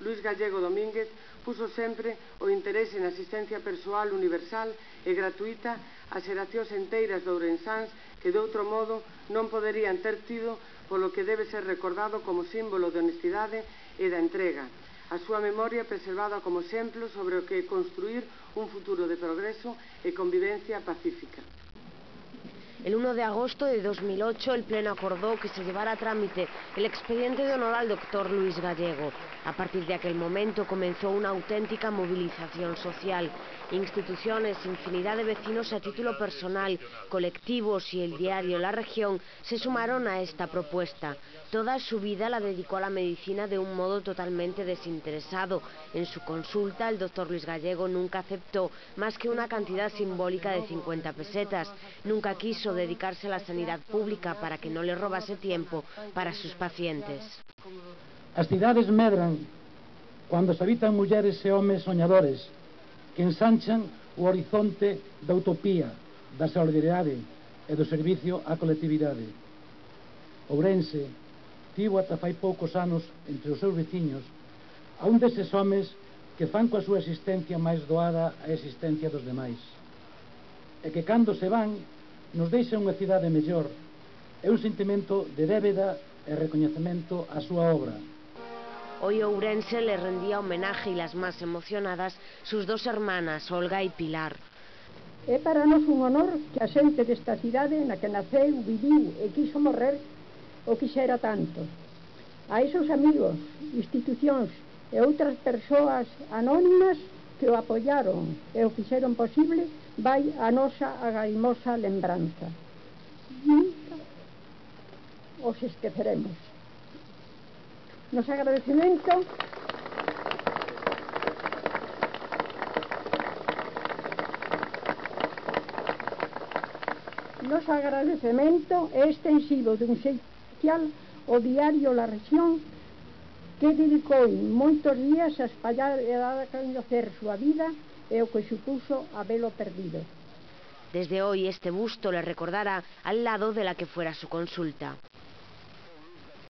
Luís Gallego Domínguez, puso sempre o interese na asistencia persoal universal e gratuita ás xeracións enteiras de ourensáns que de outro modo non poderían ter tido, polo que debe ser recordado como símbolo de honestidade e da entrega. A súa memoria preservada como exemplo sobre o que construir un futuro de progreso e convivencia pacífica. El 1 de agosto de 2008 el Pleno acordó que se llevara a trámite el expediente de honor al doctor Luís Gallego. A partir de aquel momento comenzó una auténtica movilización social. Instituciones, infinidad de vecinos a título personal, colectivos y el diario La Región se sumaron a esta propuesta. Toda su vida la dedicó a la medicina de un modo totalmente desinteresado. En su consulta el doctor Luís Gallego nunca aceptó más que una cantidad simbólica de 50 pesetas. Nunca quiso dedicarse a la sanidad pública para que no le robase tiempo para sus pacientes. As cidades medran cando se habitan mulleres e homes soñadores que ensanchan o horizonte da utopía, da solidariedade e do servicio á colectividade. Ourense tivo ata fai poucos anos entre os seus veciños a un deses homes que fan coa súa existencia máis doada a existencia dos demais e que cando se van nos deixa unha cidade mellor e un sentimento de débeda e recoñecemento á súa obra. Hoy Ourense le rendía homenaje y las más emocionadas sus dos hermanas, Olga y Pilar. É para nós un honor que a xente desta cidade na que naceu, viviu e quiso morrer o quixera tanto. A esos amigos, institucións e outras persoas anónimas que o apoyaron e o fixeron posible, vai a nosa agaimosa lembranza. Nunca os esqueceremos. Nos agradecemento é extensivo dun xeito especial ao diario La Región, que dedicou moitos días a espallar e a dar a coñecer súa vida e o que supuso habelo perdido. Desde hoy este busto le recordará al lado de la que fuera su consulta.